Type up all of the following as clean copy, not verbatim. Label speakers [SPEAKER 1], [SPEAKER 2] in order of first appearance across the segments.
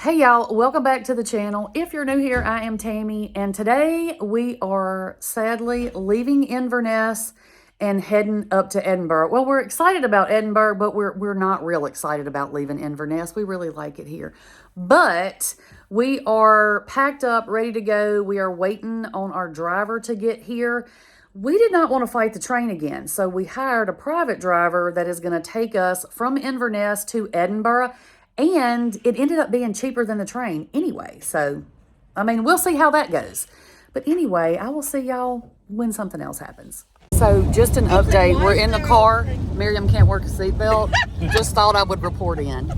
[SPEAKER 1] Hey y'all, welcome back to the channel. If you're new here, I am Tammy, and today we are sadly leaving Inverness and heading up to Edinburgh. Well, we're excited about Edinburgh, but we're not real excited about leaving Inverness. We really like it here. But we are packed up, ready to go. We are waiting on our driver to get here. We did not want to fight the train again, so we hired a private driver that is going to take us from Inverness to Edinburgh. And it ended up being cheaper than the train anyway. So, I mean, we'll see how that goes. But anyway, I will see y'all when something else happens. So, just an update. We're in the car. Miriam can't work a seatbelt. Just thought I would report in.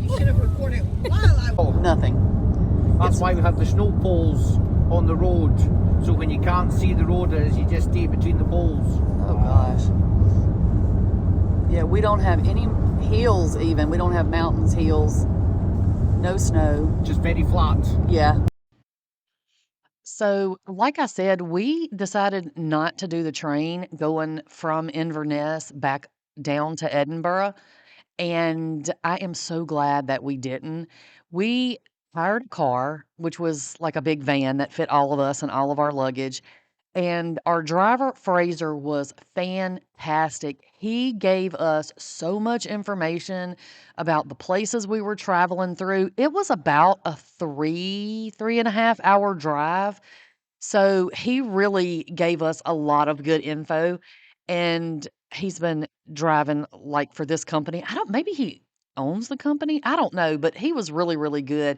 [SPEAKER 2] You should have reported while I was.
[SPEAKER 1] Nothing.
[SPEAKER 3] That's why we have the snow poles on the road. So when you can't see the road, you just stay between the poles.
[SPEAKER 1] Oh, gosh. Yeah, we don't have any hills even. We don't have mountains, hills, no snow.
[SPEAKER 3] Just very flat.
[SPEAKER 1] Yeah. So, like I said, we decided not to do the train going from Inverness back down to Edinburgh. And I am so glad that we didn't. We hired a car, which was like a big van that fit all of us and all of our luggage. And our driver, Fraser, was fantastic. He gave us so much information about the places we were traveling through. It was about a 3.5 hour drive. So he really gave us a lot of good info. And he's been driving like for this company. Maybe he owns the company. I don't know, but he was really, really good.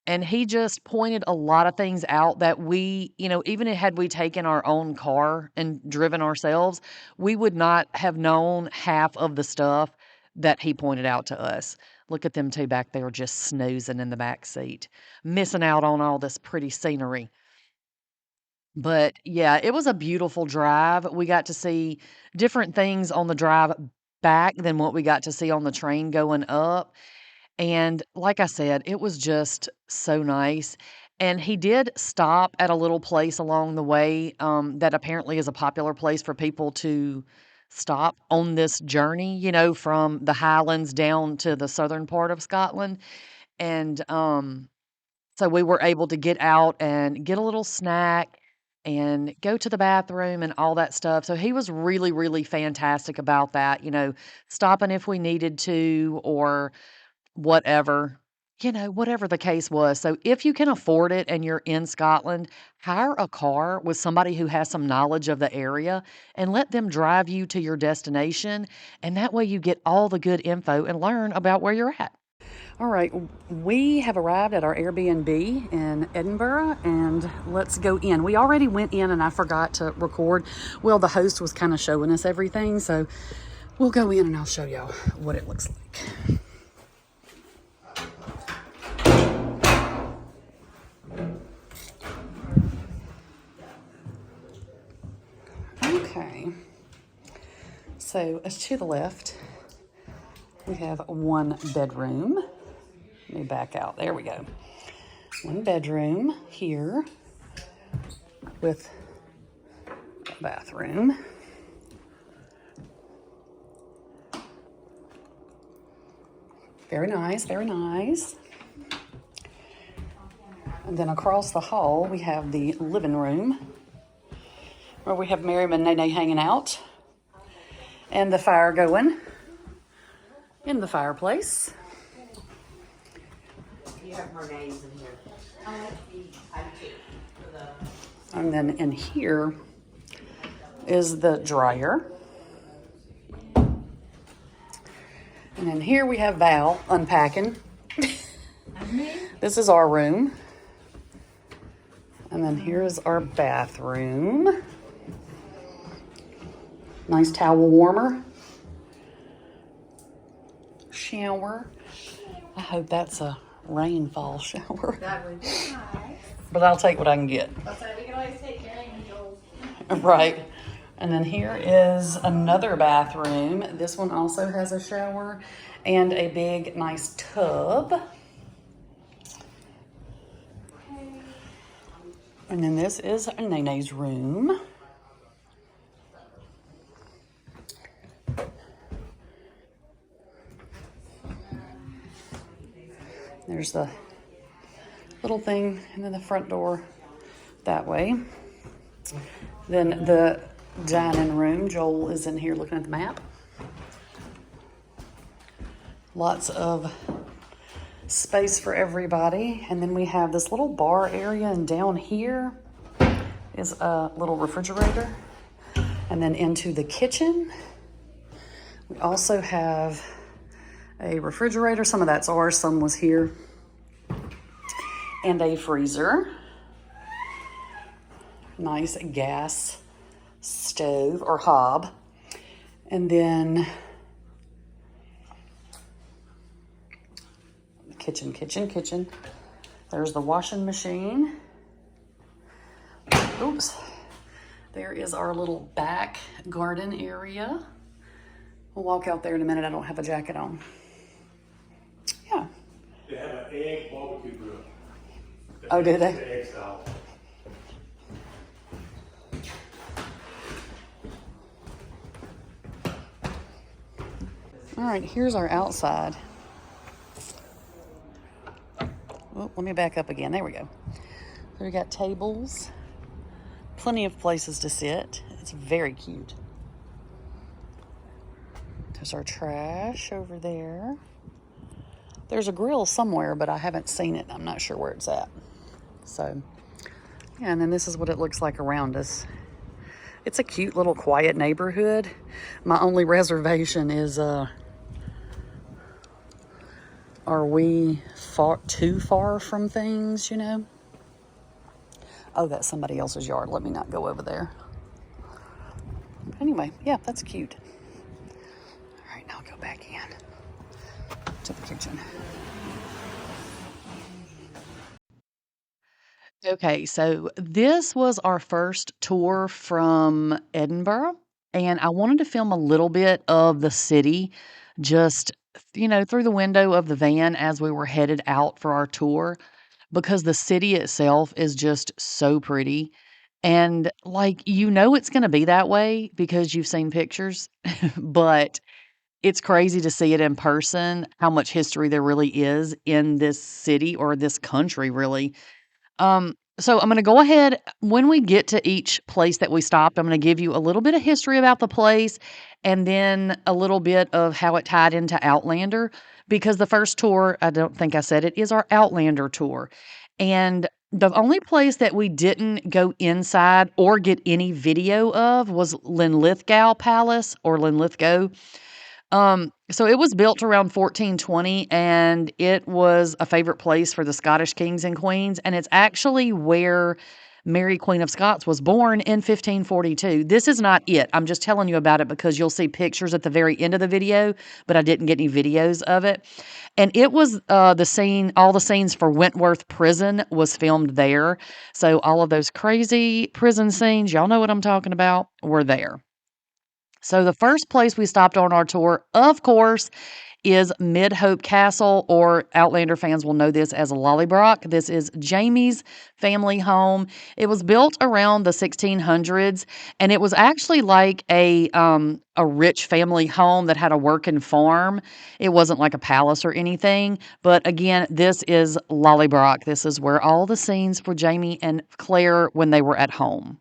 [SPEAKER 1] And he just pointed a lot of things out that we, even had we taken our own car and driven ourselves, we would not have known half of the stuff that he pointed out to us. Look at them two back there just snoozing in the back seat, missing out on all this pretty scenery. But yeah, it was a beautiful drive. We got to see different things on the drive back than what we got to see on the train going up. And like I said, it was just so nice. And he did stop at a little place along the way that apparently is a popular place for people to stop on this journey, from the Highlands down to the southern part of Scotland. And so we were able to get out and get a little snack and go to the bathroom and all that stuff. So he was really, really fantastic about that, stopping if we needed to or whatever, whatever the case was. So if you can afford it and you're in Scotland, hire a car with somebody who has some knowledge of the area and let them drive you to your destination. And that way you get all the good info and learn about where you're at. All right, we have arrived at our Airbnb in Edinburgh, and let's go in. We already went in and I forgot to record. Well, the host was kind of showing us everything, so we'll go in and I'll show y'all what it looks like. Okay, so as to the left, we have one bedroom. Let me back out. There we go. One bedroom here with a bathroom. Very nice, very nice. And then across the hall, we have the living room where we have Miriam and Nene hanging out and the fire going in the fireplace.
[SPEAKER 2] You have more names in here. I do too.
[SPEAKER 1] And then in here is the dryer. And then here we have Val unpacking. This is our room. And then here's our bathroom. Nice towel warmer. Shower. I hope that's a rainfall shower.
[SPEAKER 2] That would be nice.
[SPEAKER 1] But I'll take what I can get.
[SPEAKER 2] So we can always take your name
[SPEAKER 1] Right. And then here is another bathroom. This one also has a shower and a big, nice tub. And then this is Nene's room. There's the
[SPEAKER 4] little thing, and then the front door that way. Then the dining room, Joel is in here looking at the map. Lots of space for everybody. And then we have this little bar area, and down here is a little refrigerator. And then into the kitchen, we also have a refrigerator. Some of that's ours, some was here. And a freezer. Nice gas stove or hob. And then kitchen. There's the washing machine. Oops. There is our little back garden area. We'll walk out there in a minute. I don't have a jacket on. Yeah.
[SPEAKER 5] They have an egg barbecue grill.
[SPEAKER 4] Oh, do they?
[SPEAKER 5] The egg style.
[SPEAKER 4] All right, here's our outside. Oh, let me back up again. There we go. So we got tables, plenty of places to sit. It's very cute. There's our trash over there. There's a grill somewhere, but I haven't seen it. I'm not sure where it's at. So, yeah, and then this is what it looks like around us. It's a cute little quiet neighborhood. My only reservation is, are we too far from things, you know? Oh, that's somebody else's yard. Let me not go over there. Anyway, yeah, that's cute. All right, now I'll go back in to the kitchen.
[SPEAKER 1] Okay, so this was our first tour from Edinburgh, and I wanted to film a little bit of the city just, through the window of the van as we were headed out for our tour because the city itself is just so pretty. And it's going to be that way because you've seen pictures, but it's crazy to see it in person, how much history there really is in this city or this country, really. So I'm going to go ahead when we get to each place that we stopped, I'm going to give you a little bit of history about the place and then a little bit of how it tied into Outlander because the first tour, I don't think I said it, is our Outlander tour. And the only place that we didn't go inside or get any video of was Linlithgow Palace or Linlithgow. So it was built around 1420 and it was a favorite place for the Scottish kings and queens. And it's actually where Mary, Queen of Scots, was born in 1542. This is not it. I'm just telling you about it because you'll see pictures at the very end of the video, but I didn't get any videos of it. And it was all the scenes for Wentworth Prison was filmed there. So all of those crazy prison scenes, y'all know what I'm talking about, were there. So the first place we stopped on our tour, of course, is Midhope Castle, or Outlander fans will know this as Lollybrock. This is Jamie's family home. It was built around the 1600s, and it was actually like a rich family home that had a working farm. It wasn't like a palace or anything, but again, this is Lollybrock. This is where all the scenes for Jamie and Claire when they were at home.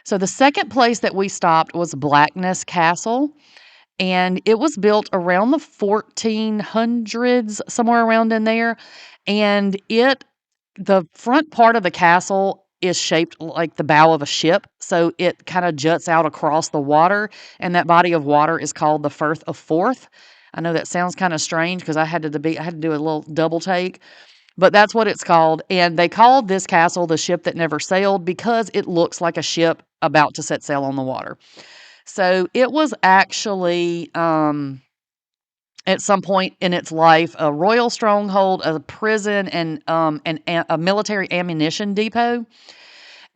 [SPEAKER 1] So the second place that we stopped was Blackness Castle, and it was built around the 1400s, somewhere around in there. And the front part of the castle is shaped like the bow of a ship, so it kind of juts out across the water, and that body of water is called the Firth of Forth. I know that sounds kind of strange because I had to do a little double take. But that's what it's called, and they called this castle the ship that never sailed because it looks like a ship about to set sail on the water. So it was actually, at some point in its life, a royal stronghold, a prison, and a military ammunition depot.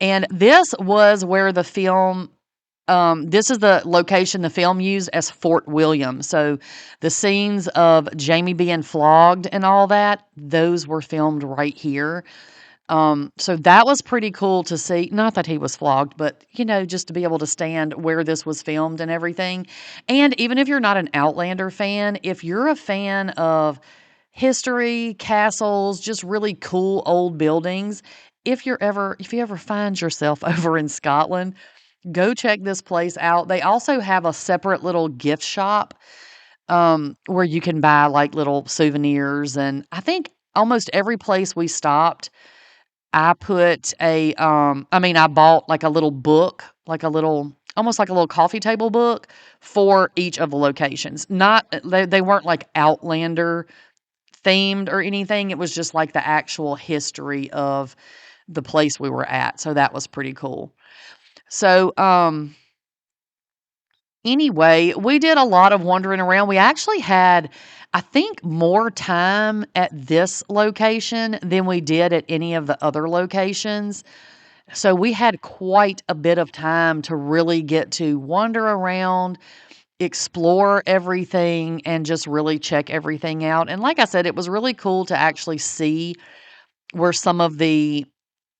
[SPEAKER 1] And this was where the film this is the location the film used as Fort William. So the scenes of Jamie being flogged and all that, those were filmed right here. So that was pretty cool to see. Not that he was flogged, but, just to be able to stand where this was filmed and everything. And even if you're not an Outlander fan, if you're a fan of history, castles, just really cool old buildings. If you ever find yourself over in Scotland, go check this place out. They also have a separate little gift shop where you can buy like little souvenirs. And I think almost every place we stopped, I bought like a little book, like a little, almost like a little coffee table book for each of the locations. Not, they weren't like Outlander themed or anything. It was just like the actual history of the place we were at. So that was pretty cool. So, anyway, we did a lot of wandering around. We actually had, I think, more time at this location than we did at any of the other locations. So we had quite a bit of time to really get to wander around, explore everything, and just really check everything out. And like I said, it was really cool to actually see where some of the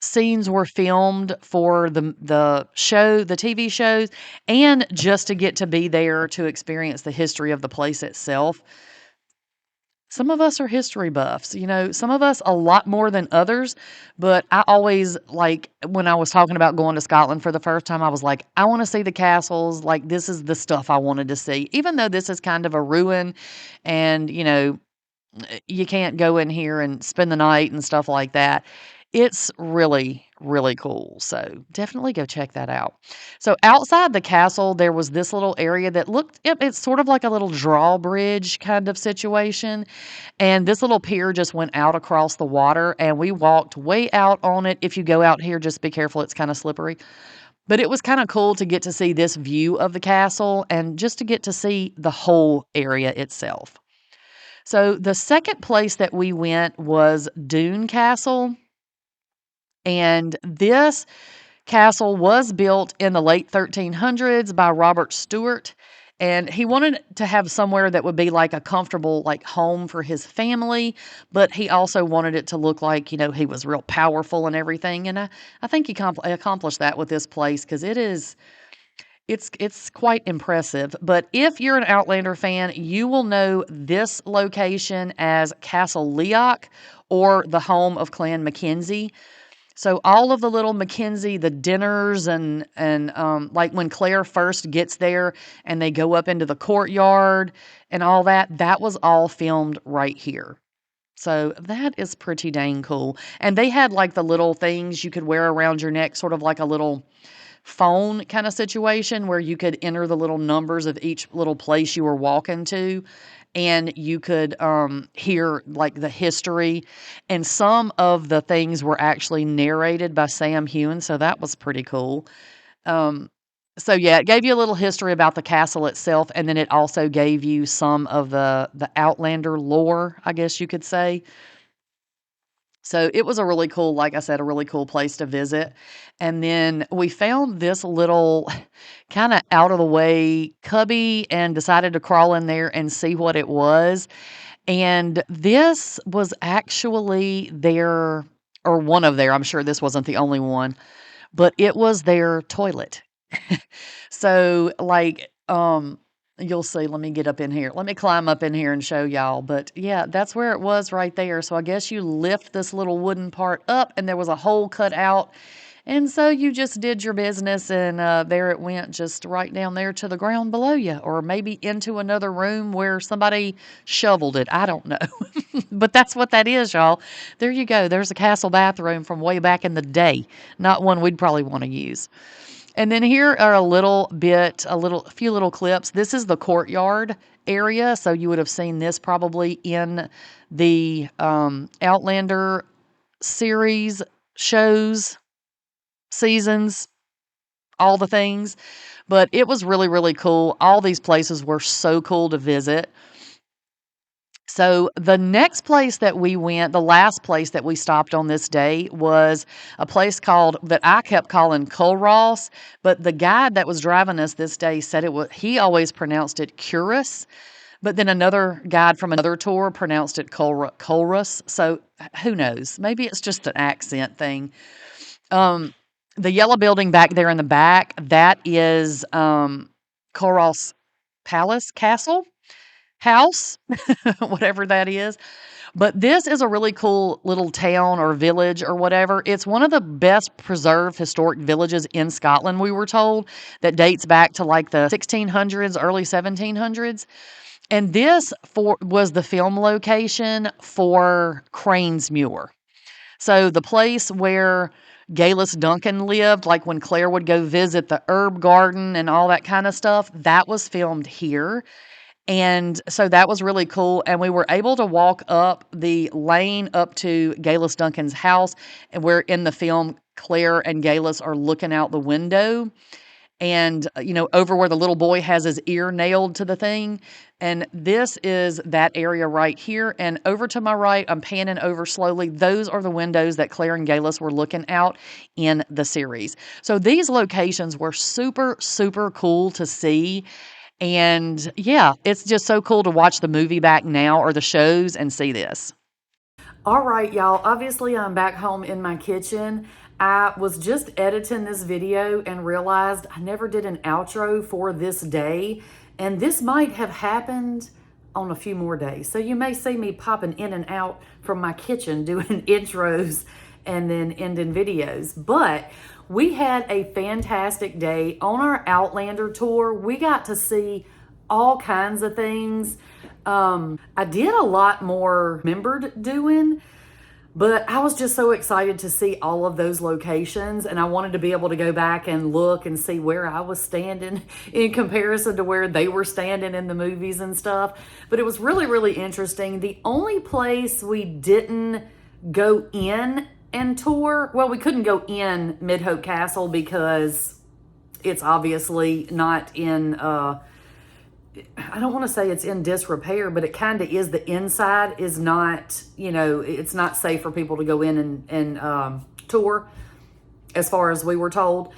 [SPEAKER 1] scenes were filmed for the TV shows, and just to get to be there to experience the history of the place itself. Some of us are history buffs, some of us a lot more than others, but I always like when I was talking about going to Scotland for the first time, I was like, I want to see the castles. Like, this is the stuff I wanted to see, even though this is kind of a ruin and, you can't go in here and spend the night and stuff like that. It's really, really cool. So definitely go check that out. So outside the castle, there was this little area that it's sort of like a little drawbridge kind of situation. And this little pier just went out across the water, and we walked way out on it. If you go out here, just be careful. It's kind of slippery. But it was kind of cool to get to see this view of the castle and just to get to see the whole area itself. So the second place that we went was Dune Castle. And this castle was built in the late 1300s by Robert Stewart. And he wanted to have somewhere that would be like a comfortable like home for his family, but he also wanted it to look like, he was real powerful and everything. And I think he accomplished that with this place because it's quite impressive. But if you're an Outlander fan, you will know this location as Castle Leoch, or the home of Clan Mackenzie. So all of the little Mackenzie, the dinners and like when Claire first gets there and they go up into the courtyard and all that, that was all filmed right here. So that is pretty dang cool. And they had like the little things you could wear around your neck, sort of like a little phone kind of situation where you could enter the little numbers of each little place you were walking to, and you could hear like the history, and some of the things were actually narrated by Sam Hewen, so that was pretty cool. So yeah, it gave you a little history about the castle itself, and then it also gave you some of the Outlander lore, I guess you could say. So it was a really cool, like I said, a really cool place to visit. And then we found this little kind of out of the way cubby and decided to crawl in there and see what it was. And this was actually their, or one of their, I'm sure this wasn't the only one, but it was their toilet. So like, you'll see, let me get up in here. Let me climb up in here and show y'all. But yeah, that's where it was right there. So I guess you lift this little wooden part up and there was a hole cut out. And so you just did your business, and there it went, just right down there to the ground below you, or maybe into another room where somebody shoveled it. I don't know. But that's what that is, y'all. There you go. There's a castle bathroom from way back in the day. Not one we'd probably want to use. And then here are a few little clips. This is the courtyard area, so you would have seen this probably in the Outlander series, shows, seasons, all the things. But it was really, really cool. All these places were so cool to visit. So the next place that we went, the last place that we stopped on this day, was a place that I kept calling Culross, but the guide that was driving us this day said he always pronounced it Curus, but then another guide from another tour pronounced it Culrus. So who knows? Maybe it's just an accent thing. The yellow building back there in the back, that is Culross Palace Castle House, whatever that is. But this is a really cool little town or village or whatever. It's one of the best preserved historic villages in Scotland, we were told, that dates back to like the 1600s, early 1700s. And this was the film location for Cranesmuir. So the place where Galus Duncan lived, like when Claire would go visit the herb garden and all that kind of stuff, that was filmed here. And so that was really cool. And we were able to walk up the lane up to Galus Duncan's house. And where in the film, Claire and Galus are looking out the window. And, over where the little boy has his ear nailed to the thing. And this is that area right here. And over to my right, I'm panning over slowly. Those are the windows that Claire and Galus were looking out in the series. So these locations were super, super cool to see. And yeah, it's just so cool to watch the movie back now or the shows and see this.
[SPEAKER 4] All right, y'all. Obviously, I'm back home in my kitchen. I was just editing this video and realized I never did an outro for this day. And this might have happened on a few more days. So you may see me popping in and out from my kitchen doing intros and then ending videos. But we had a fantastic day on our Outlander tour. We got to see all kinds of things. I did a lot more remembered doing, but I was just so excited to see all of those locations, and I wanted to be able to go back and look and see where I was standing in comparison to where they were standing in the movies and stuff. But it was really, really interesting. The only place we didn't go in and tour, well, we couldn't go in Midhope Castle because it's obviously not in I don't want to say it's in disrepair, but it kind of is. The inside is not, it's not safe for people to go in and tour, as far as we were told.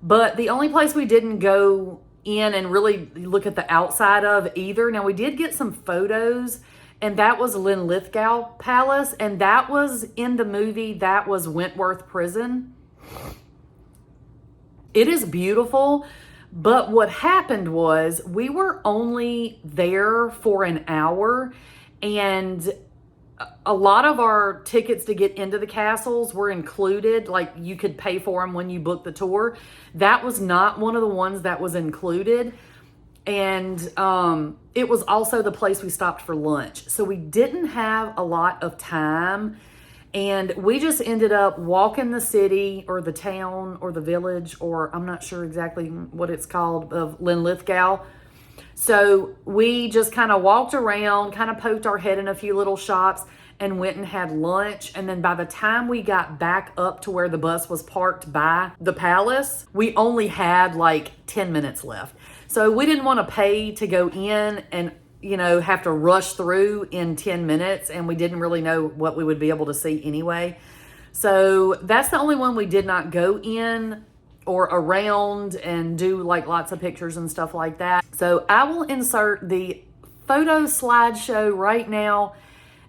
[SPEAKER 4] But the only place we didn't go in and really look at the outside of either. Now, we did get some photos, and that was Linlithgow Palace, and that was in the movie. That was Wentworth Prison. It is beautiful. But what happened was we were only there for an hour, and a lot of our tickets to get into the castles were included. Like, you could pay for them when you booked the tour. That was not one of the ones that was included. And it was also the place we stopped for lunch. So we didn't have a lot of time. And we just ended up walking the city or the town or the village, or I'm not sure exactly what it's called, of Linlithgow. So we just kind of walked around, kind of poked our head in a few little shops and went and had lunch. And then by the time we got back up to where the bus was parked by the palace, we only had like 10 minutes left. So we didn't want to pay to go in and have to rush through in 10 minutes, and we didn't really know what we would be able to see anyway. So that's the only one we did not go in or around and do like lots of pictures and stuff like that. So I will insert the photo slideshow right now,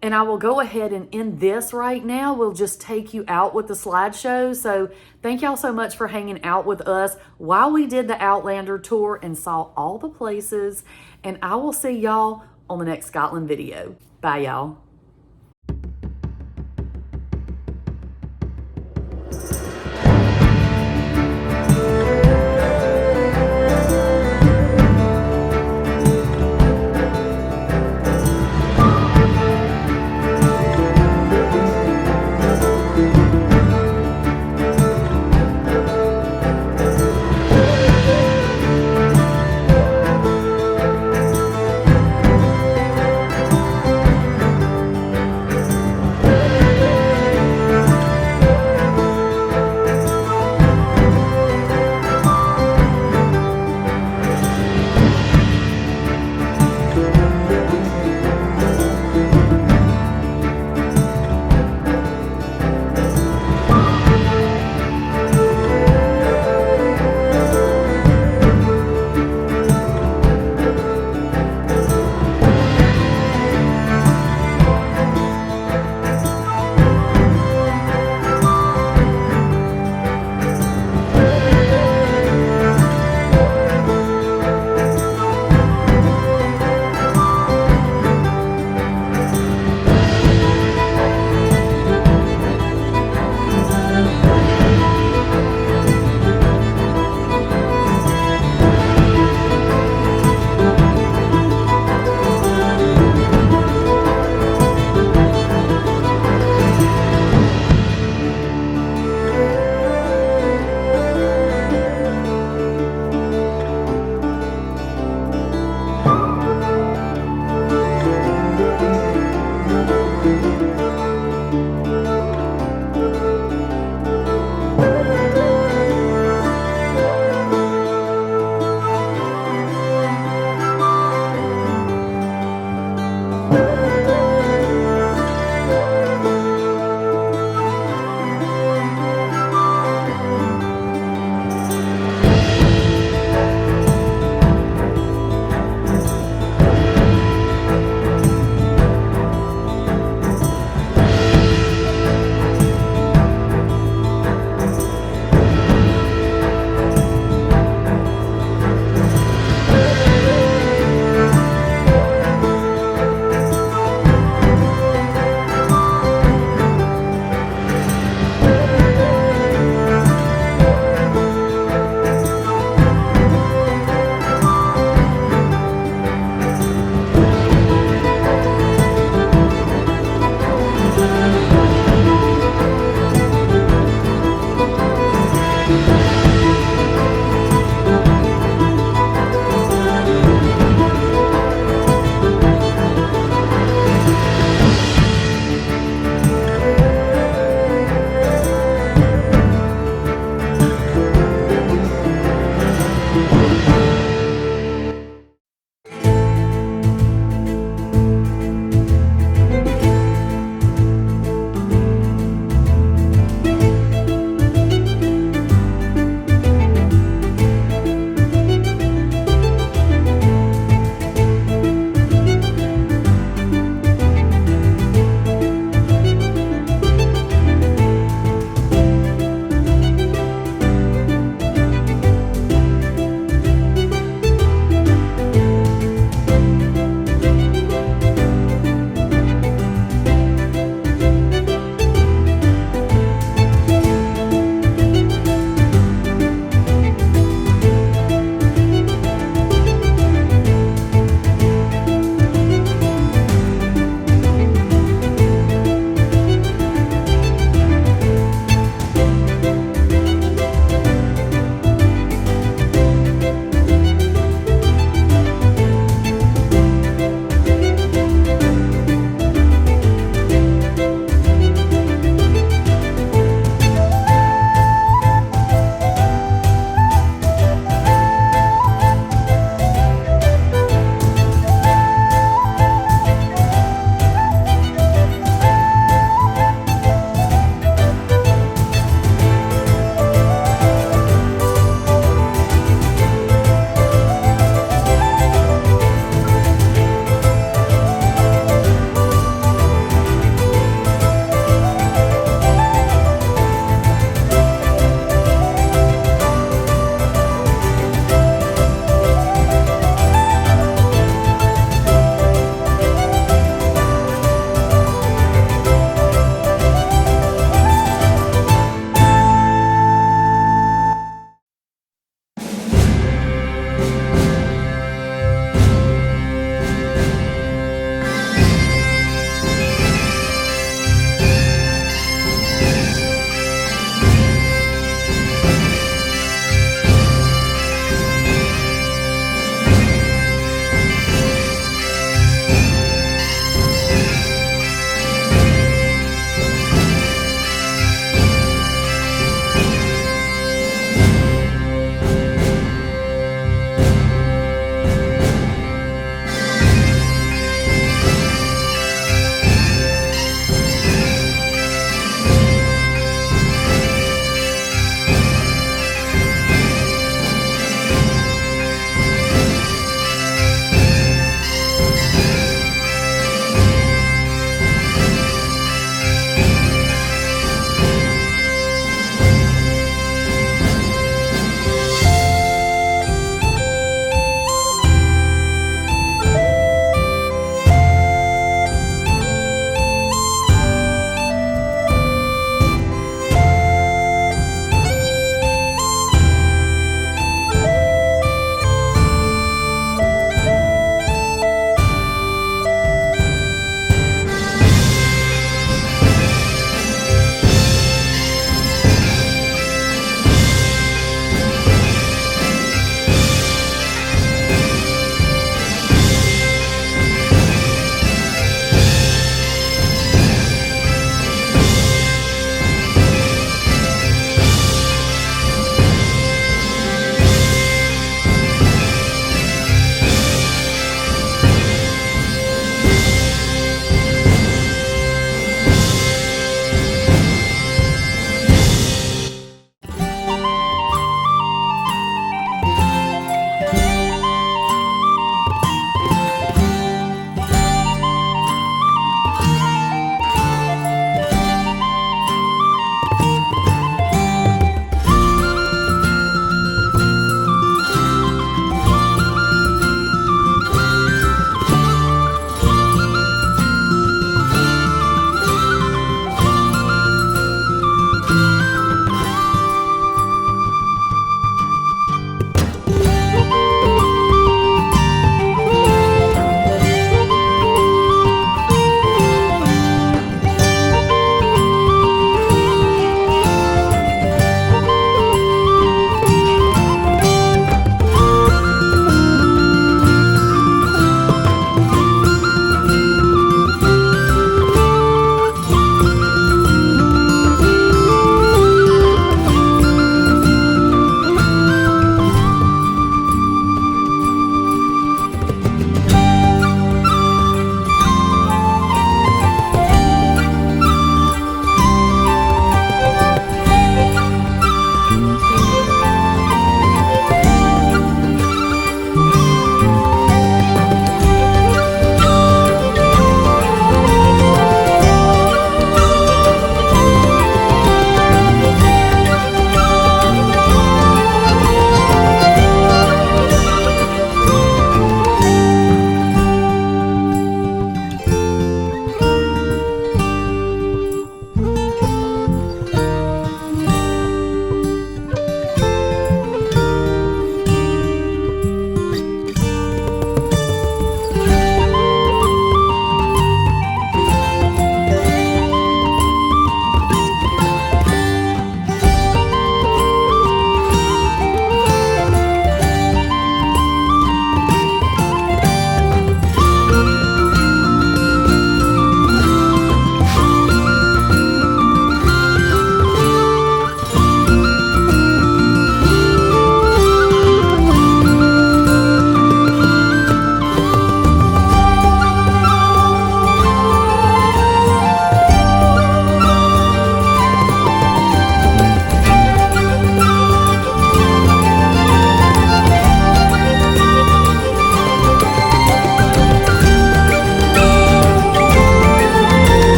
[SPEAKER 4] and I will go ahead and end this right now. We'll just take you out with the slideshow. So thank y'all so much for hanging out with us while we did the Outlander tour and saw all the places. And I will see y'all on the next Scotland video. Bye, y'all.